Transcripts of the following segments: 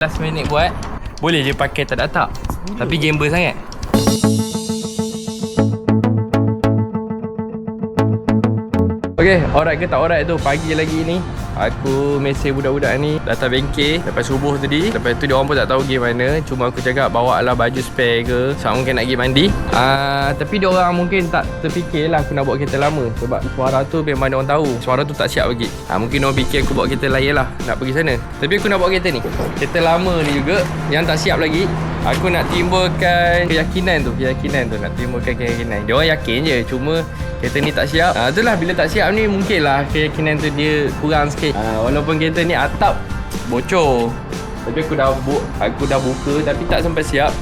Last minute buat. Boleh je pakai tak tak. Tapi gamble sangat. Okay, alright ke tak alright tu. Pagi lagi ni aku mesej budak-budak ni datang bengkel lepas subuh tadi. Lepas tu diorang pun tak tahu pergi mana. Cuma aku cakap bawa lah baju spare ke, sebab mungkin nak pergi mandi. Tapi diorang mungkin tak terfikir lah aku nak bawa kereta lama. Sebab suara tu memang diorang tahu suara tu tak siap lagi. Mungkin diorang fikir aku bawa kereta lain lah nak pergi sana. Tapi aku nak bawa kereta ni, kereta lama ni juga yang tak siap lagi. Aku nak timbulkan keyakinan tu. Nak timbulkan keyakinan. Diorang yakin je, cuma kereta ni tak siap. Itulah, bila tak siap ni mungkin lah keyakinan tu dia kurang sikit. Walaupun kereta ni atap bocor, tapi aku dah buka tapi tak sampai siap.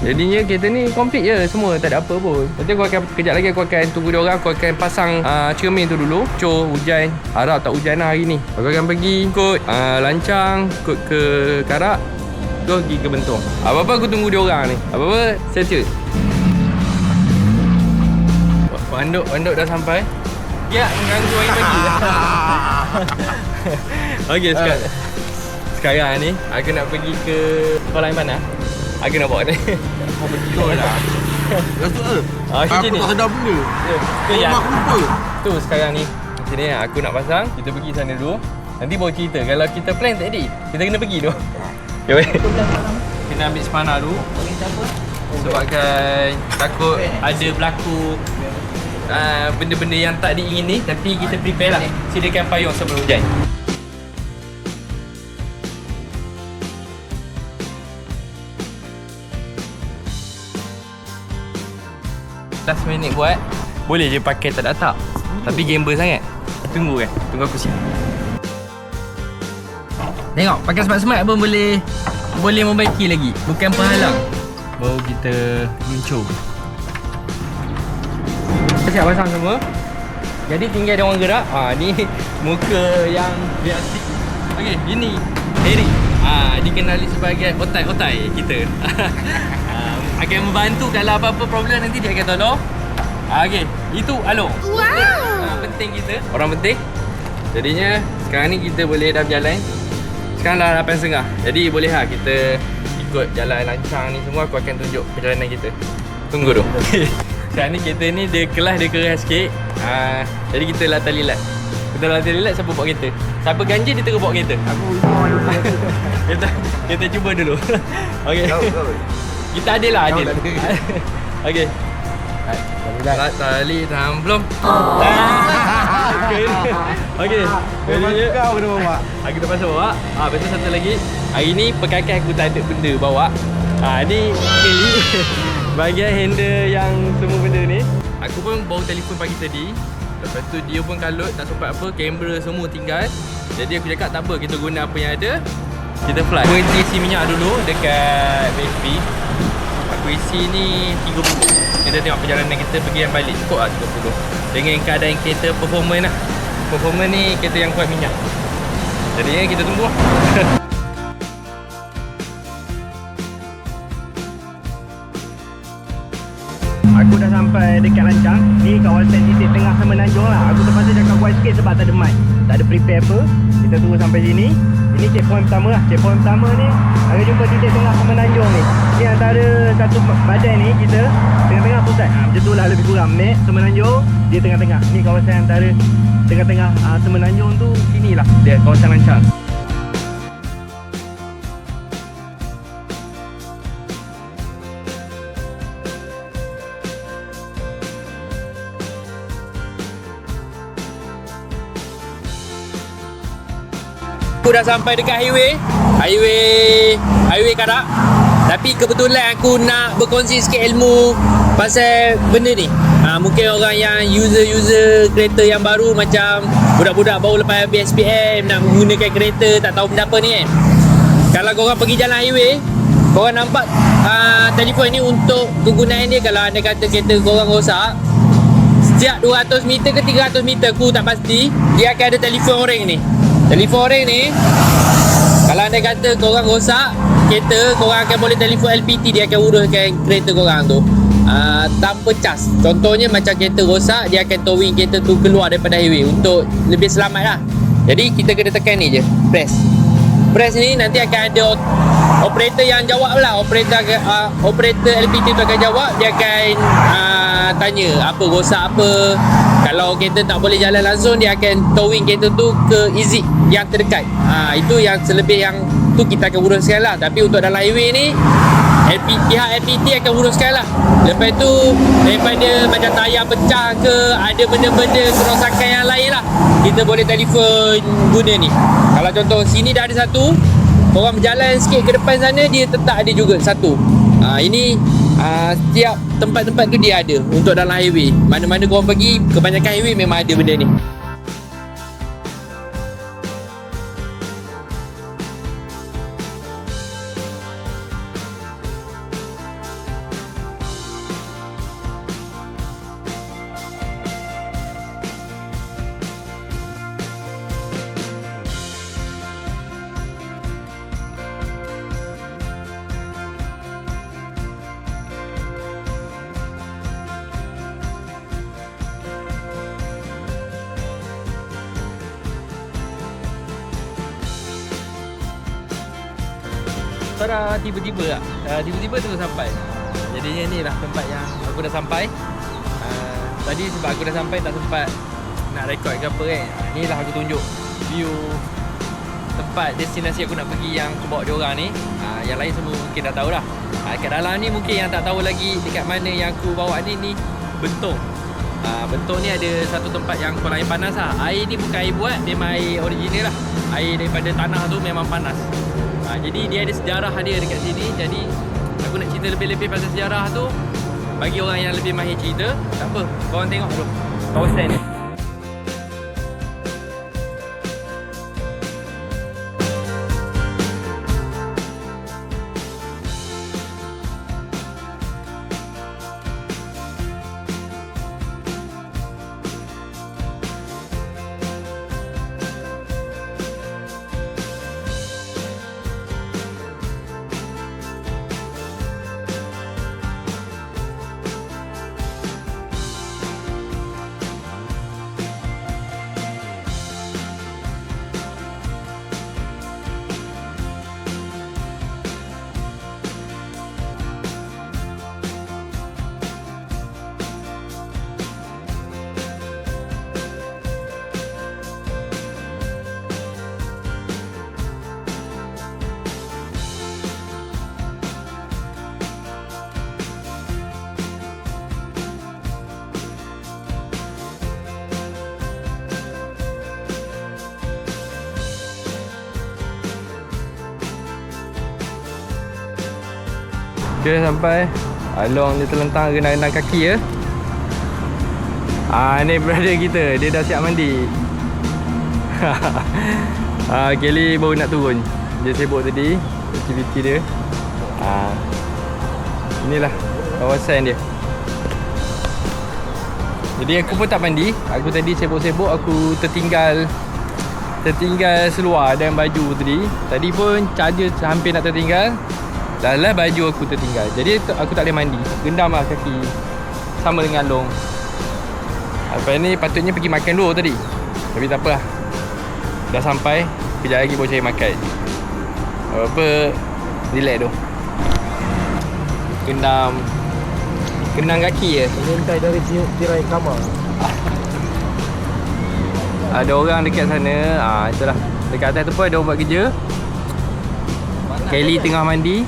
Jadinya kereta ni komplit je semua, tak ada apa pun. Nanti aku akan, kejap lagi aku akan tunggu diorang. Aku akan pasang cermin tu dulu. Hujan, harap tak hujan lah hari ni. Aku akan pergi ikut lancang, ikut ke Karak, terus pergi ke Bentong. Apa-apa aku tunggu diorang ni. Apa-apa settle. Panduk dah sampai. Ya, mengganggu hari pagi. Okey, sekarang ni aku nak pergi ke sekolah yang mana? Aku nak bawa ni. Kau betul lah. Betul. Macam ni. Aku tak sedar benda. Tu ya. Aku lupa. Tu sekarang ni. Macam ni aku nak pasang. Kita pergi sana dulu. Nanti baru cerita. Kalau kita plan tak jadi, kita kena pergi dulu. Okay, baik. Kita ambil spana dulu. Sebabkan takut ada berlaku benda-benda yang tak diingini. Tapi kita prepare lah. Sediakan payung sebelum hujan. Last minute buat. Boleh je pakai tak tak. Tapi gamble sangat. Tunggu aku siap. Tengok, pakai smart-smart pun boleh membaiki lagi. Bukan penghalang. Baru kita luncur. Kita siap pasang semua. Jadi tinggal dia orang gerak. Ni muka yang biasa. Okey, ini Eric. Dikenali sebagai otai kita. Akan membantu kalau apa-apa problem nanti dia akan tolong. Okey, itu Along. Wow. Penting kita, orang penting. Jadinya sekarang ni kita boleh dah berjalan. Sekarang dah 8.30. Jadi boleh lah kita ikut jalan lancang ni semua. Aku akan tunjuk perjalanan kita. Tunggu tu. Sekarang ni kereta ni dia kelas dia keras sikit. Jadi kita latah lilat. Siapa bawa kereta? Siapa ganjil dia terus bawa kereta. Aku kita cuba dulu. Okey. Kita adil lah, adil. Okey. Tali tahan belum? Okey. Jadi kau kena bawa. Aku terpaksa bawa. Betul satu lagi. Hari ni perkakas aku tak ada benda bawa. Ni Kelly. Bahagian handle yang semua benda ni. Aku pun bawa telefon pagi tadi. Lepas tu dia pun kalut, tak sempat apa. Kamera semua tinggal. Jadi aku cakap tak apa, kita guna apa yang ada. Kita fly. Aku isi minyak dulu dekat BSP. Aku isi ni 30. Kita tengok perjalanan kita pergi dan balik. Cukup lah 30. Dengan keadaan kereta performance lah. Performance ni kereta yang kuat minyak. Jadi kita tunggu lah. Aku dah sampai dekat Lancang. Ni kawasan titik tengah Semenanjung lah. Aku terpaksa cakap kuat sikit sebab tak ada mic. Tak ada prepare apa. Kita tunggu sampai sini. Ini checkpoint pertama lah. Checkpoint pertama ni akan jumpa titik tengah Semenanjung ni. Ni antara satu badan ni kita tengah-tengah pusat. Macam tu lah lebih kurang. Map Semenanjung, dia tengah-tengah. Ni kawasan antara tengah-tengah Semenanjung tu. Sini lah dia kawasan Lancang. Aku dah sampai dekat highway Karak. Tapi kebetulan aku nak berkongsi sikit ilmu pasal benda ni. Mungkin orang yang user kereta yang baru, macam budak-budak baru lepas BSPM nak menggunakan kereta, tak tahu benda apa ni kan. Kalau korang pergi jalan highway, korang nampak telefon ni untuk kegunaan dia. Kalau anda kata kereta korang rosak, setiap 200 meter ke 300 meter, aku tak pasti, dia akan ada telefon orang ni. Telefon orang ni, kalau anda kata korang rosak kereta, korang akan boleh telefon LPT. Dia akan uruskan kereta korang tu tanpa cas. Contohnya macam kereta rosak, dia akan towing kereta tu keluar daripada highway untuk lebih selamat lah. Jadi kita kena tekan ni je, press. press ni nanti akan ada operator yang jawab lah. Operator LPT tu akan jawab. Dia akan tanya apa rosak apa. Kalau kereta tak boleh jalan langsung, dia akan towing kereta tu ke exit yang terdekat. Itu yang selebih yang tu kita akan uruskan lah. Tapi untuk dalam highway ni pihak LPT akan uruskan lah. Lepas tu daripada macam tayar pecah ke, ada benda-benda kerosakan yang lain lah, kita boleh telefon guna ni. Kalau contoh sini dah ada satu, korang berjalan sikit ke depan sana, dia tetap ada juga satu. Ini setiap tempat-tempat tu dia ada untuk dalam highway. Mana-mana korang pergi, kebanyakan highway memang ada benda ni. Tara tiba-tiba tiba-tiba terus sampai. Jadinya ni lah tempat yang aku dah sampai. Tadi sebab aku dah sampai tak sempat nak record ke apa kan. Ni lah aku tunjuk view tempat destinasi aku nak pergi yang aku bawa diorang ni. Yang lain semua mungkin dah tahu dah. Kat dalam ni mungkin yang tak tahu lagi dekat mana yang aku bawa ni Bentong. Bentong ni ada satu tempat yang kolam air panas lah. Air ni bukan air buat, memang air original lah. Air daripada tanah tu memang panas. Jadi dia ada sejarah dia dekat sini. Jadi aku nak cerita lebih-lebih pasal sejarah tu bagi orang yang lebih mahir cerita. Tak apa, korang tengok tu kawasan ni. Dia dah sampai. Along dia terlentang renang-renang kaki ya. Ni brother kita, dia dah siap mandi. Kelly baru nak turun. Dia sibuk tadi aktiviti dia. Inilah kawasan dia. Jadi aku pun tak mandi. Aku tadi sibuk-sibuk, aku tertinggal seluar dan baju tadi. Tadi pun charger hampir nak tertinggal. Dah baju aku tertinggal. Jadi aku tak boleh mandi. Gendam lah kaki. Sama dengan Long. Lepas ni patutnya pergi makan dulu tadi. Tapi tak apa lah. Dah sampai. Kejap lagi baru cari makan. Apa, relax tu. Gendam kaki je. Menyentai dari tirai kamar. Ada orang dekat sana. Itulah. Dekat atas tu pun ada orang buat kerja. Kelly tengah mandi.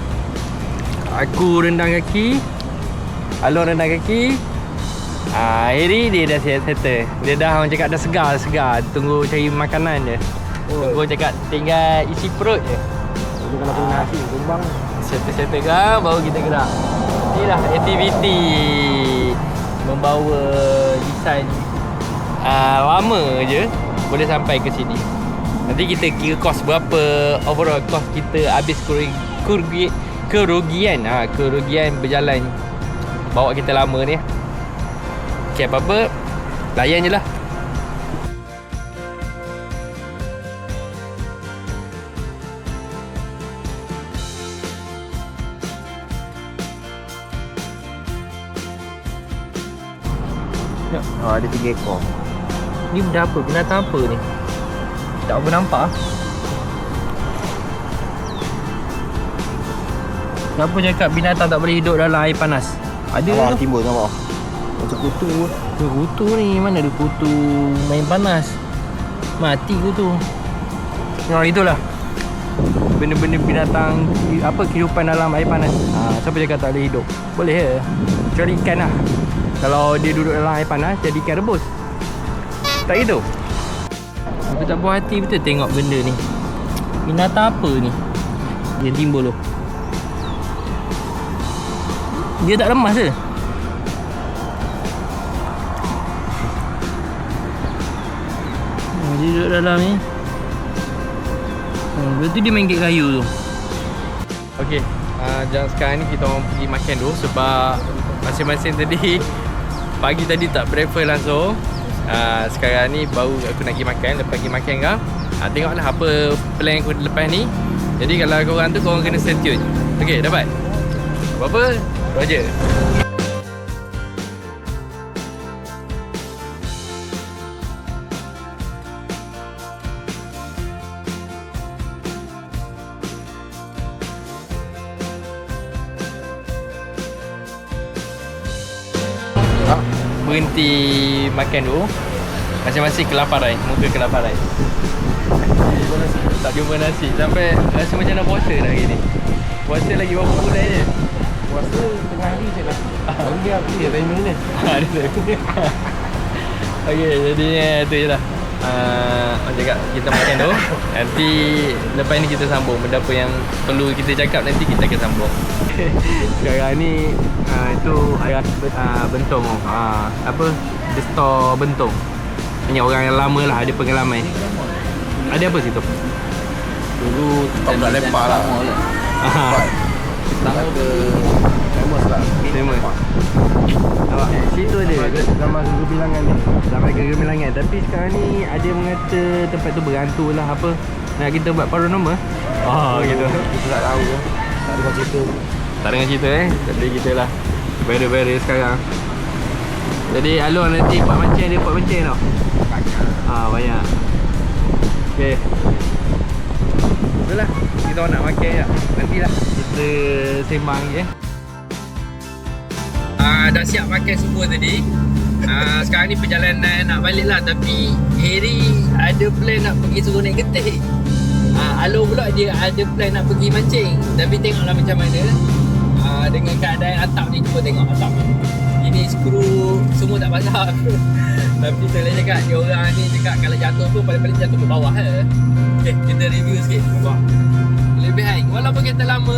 Aku rendang kaki. Along rendang kaki. Hari dia dah settle. Dia dah orang cakap dah segar. Tunggu cari makanan je. Tunggu cakap tinggal isi perut je. Jadi kalau punya nasi tumbang. Settle kan baru kita gerak. Inilah aktiviti membawa desain lama je boleh sampai ke sini. Nanti kita kira kos berapa, overall kos kita habis kerugian berjalan bawa kita lama ni. Okay, apa-apa layan je lah. Ada 3 ekor. Ni benda apa? Binatang apa ni? Tak apa nampak. Siapa cakap binatang tak boleh hidup dalam air panas? Ada Abang tu. timbul nampak. Macam kutu. Kutu ni, mana ada kutu main panas. Mati kutu. Itulah. Benda-benda binatang apa kehidupan dalam air panas. Siapa cakap tak boleh hidup? Boleh ke? Kecuali ikan lah. Kalau dia duduk dalam air panas, jadi ikan rebus. Tak gitu? Aku tak puas hati betul tengok benda ni. Binatang apa ni yang timbul tu? Dia tak lemas ke? Dia duduk dalam ni. Lepas tu dia main kat kayu tu. Okay, jam sekarang ni kita orang pergi makan dulu. Sebab masing-masing tadi pagi tadi tak breakfast langsung. Sekarang ni baru aku nak pergi makan. Lepas pergi makan kan, tengoklah apa plan aku lepas ni. Jadi kalau korang tu, korang kena stay tune. Okay, dapat? Apa-apa, Roger. Berhenti makan dulu. Masing-masing kelaparan, muka kelaparan. Tak jumpa nasi. Sampai rasa macam nak puasa dah hari ni. Puasa lagi berapa bulan je? Puasa tengah hari je lah. Dia apa dia timer ni? Okay, jadi tu je lah. Macam cakap, kita makan dulu. Nanti lepas ni kita sambung. Benda apa yang perlu kita cakap nanti kita akan sambung. Sekarang ni itu ayah Bentong tu. Apa? The store Bentong. Banyak orang yang lama lah ada pengalaman. Ada apa situ? Dulu tempat lempar lah. Lama ke famous lah. Famous. Nampak? Situ ada Zaman kegemilangan ni. sampai ke Gemilangan. Tapi sekarang ni ada yang mengata tempat tu berhantu lah apa. Nak kita buat paranormal. Gitu. Kita tak tahu ke. Tak ada cerita. Tak dengar cerita tapi kita lah beres-beres sekarang. Jadi Alor nanti buat mancing, dia buat mancing tau. Banyak. Okay. Itulah, kita orang nak makan je. Nantilah kita sembang je. Dah siap makan semua tadi. Sekarang ni perjalanan nak balik lah. Tapi Harry ada plan nak pergi suruh naik getik. Alor pula dia ada plan nak pergi mancing. Tapi tengoklah macam mana. Dengan keadaan atap ni, cuba tengok atap ni. Ini skru semua tak pasang. Tapi kita boleh cakap, dia orang ni cakap kalau jatuh tu paling-paling jatuh ke bawah je. Okay, kita review sikit. Nampak? Lebih high. Walaupun kita lama,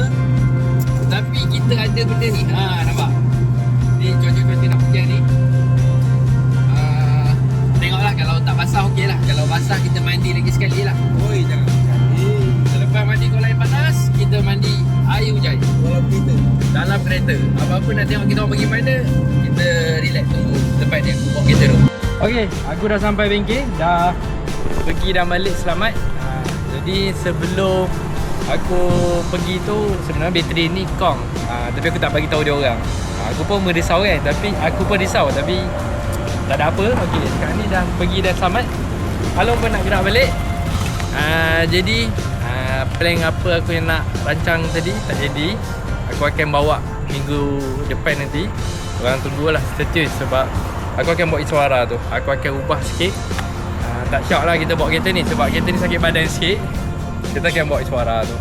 tapi kita ada benda ni. Nampak? Ni cuaca-cuaca nak hujan ni. Tengoklah kalau tak basah okey lah. Kalau basah kita mandi lagi sekali lah. Oi, jangan mandi. Selepas mandi kolam air panas, kita mandi air hujan. Dalam kereta. Apa-apa nak tengok kita orang pergi mana, kita relax tunggu tempat dia bawa kereta tu. Okey, aku dah sampai bengkel. Dah pergi dan balik selamat. Jadi sebelum aku pergi tu, sebenarnya bateri ni kong. Tapi aku tak bagi tahu dia orang. Aku pun merisau kan. Tapi aku pun risau. Tapi tak ada apa. Okey, sekarang ni dah pergi dan selamat. Along pun nak gerak balik. Jadi plan apa aku yang nak rancang tadi tak jadi. Aku akan bawa minggu depan nanti. Korang tunggulah, stay tune. Sebab aku akan buat suara tu. Aku akan ubah sikit. Tak syak lah kita bawa kereta ni. Sebab kereta ni sakit badan sikit. Kita akan bawa suara tu.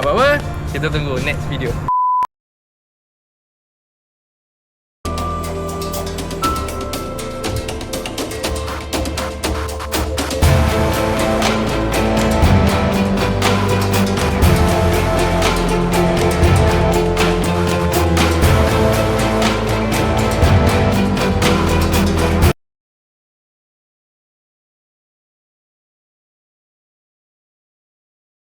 Apa-apa, kita tunggu next video.